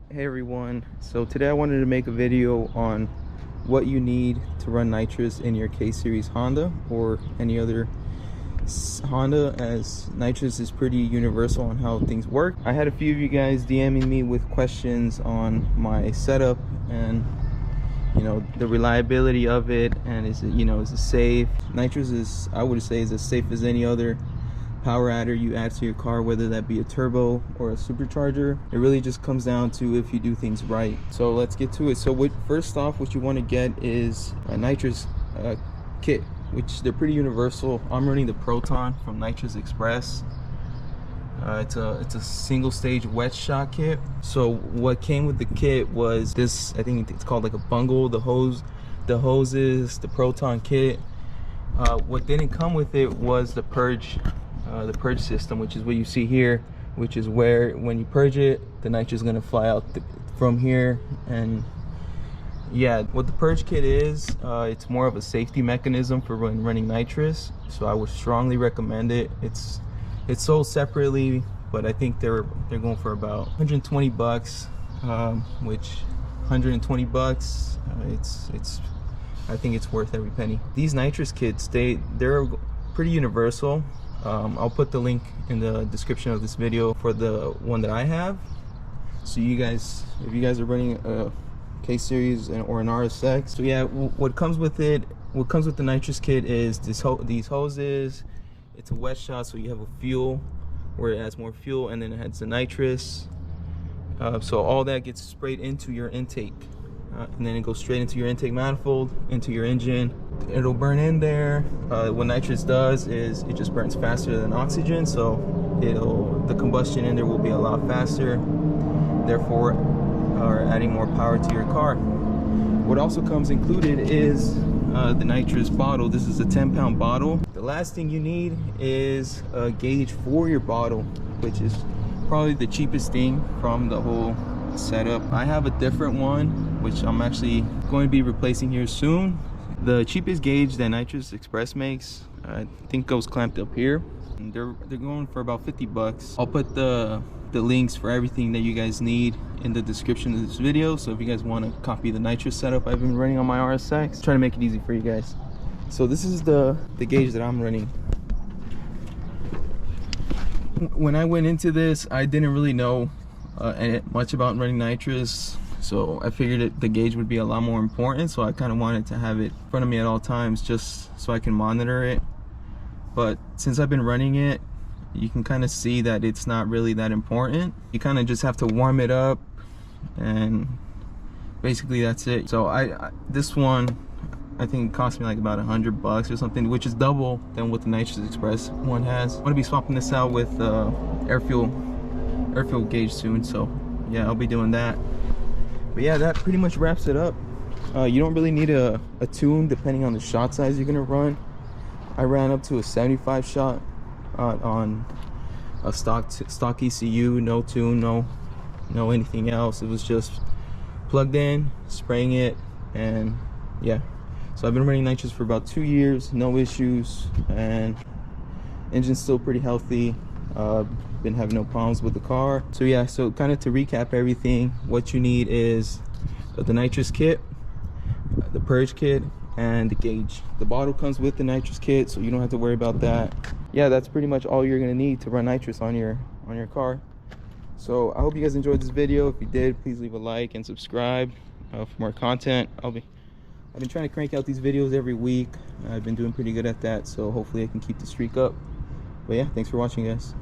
Hey everyone, so today I wanted to make a video on what you need to run nitrous in your K-Series Honda or any other Honda, as nitrous is pretty universal on how things work. I had a few of you guys DMing me with questions on my setup and the reliability of it, and is it safe. Nitrous is, I would say, is as safe as any other power adder you add to your car, whether that be a turbo or a supercharger. It really just comes down to if you do things right. So let's get to it. So first off, what you want to get is a nitrous kit, which they're pretty universal. I'm running the Proton from Nitrous Express. It's a single stage wet shot kit. So what came with the kit was this, I think it's called like a bungle, the hoses, the Proton kit. What didn't come with it was the purge system, which is what you see here, which is where when you purge it, the nitrous is going to fly out from here. And yeah, what the purge kit is, it's more of a safety mechanism for when running nitrous, so I would strongly recommend it. It's sold separately, but I think they're going for about 120 bucks, which 120 bucks, I think it's worth every penny. These nitrous kits, they're pretty universal. I'll put the link in the description of this video for the one that I have. So you guys, if you guys are running a K-Series or an RSX, so yeah, what comes with it, what comes with the nitrous kit is these hoses. It's a wet shot, so you have a fuel where it adds more fuel, and then it has the nitrous. So all that gets sprayed into your intake, and then it goes straight into your intake manifold, into your engine. It'll burn in there. What nitrous does is it just burns faster than oxygen, so the combustion in there will be a lot faster, therefore adding more power to your car. What also comes included is the nitrous bottle. This is a 10-pound bottle. The last thing you need is a gauge for your bottle, which is probably the cheapest thing from the whole setup. I have a different one, which I'm actually going to be replacing here soon. The cheapest gauge that Nitrous Express makes, I think, goes clamped up here. And they're going for about 50 bucks. I'll put the links for everything that you guys need in the description of this video, so if you guys want to copy the nitrous setup I've been running on my RSX, try to make it easy for you guys. So this is the gauge that I'm running. When I went into this, I didn't really know much about running nitrous, so I figured that the gauge would be a lot more important, so I kind of wanted to have it in front of me at all times just so I can monitor it. But since I've been running it, you can kind of see that it's not really that important. You kind of just have to warm it up, and basically that's it. So this one, I think it cost me like about 100 bucks or something, which is double than what the Nitrous Express one has. I'm gonna be swapping this out with air fuel gauge soon, so yeah, I'll be doing that. But yeah, that pretty much wraps it up. You don't really need a tune depending on the shot size you're gonna run. I ran up to a 75 shot on a stock ECU, no tune, no anything else. It was just plugged in, spraying it, and yeah. So I've been running nitrous for about 2 years, no issues, and engine's still pretty healthy. Been having no problems with the car. So yeah, so kind of to recap everything, what you need is the nitrous kit, the purge kit, and the gauge. The bottle comes with the nitrous kit, so you don't have to worry about that. Yeah, that's pretty much all you're gonna need to run nitrous on your car. So I hope you guys enjoyed this video. If you did, please leave a like and subscribe for more content. I've been trying to crank out these videos every week. I've been doing pretty good at that, so hopefully I can keep the streak up. But yeah, thanks for watching, guys.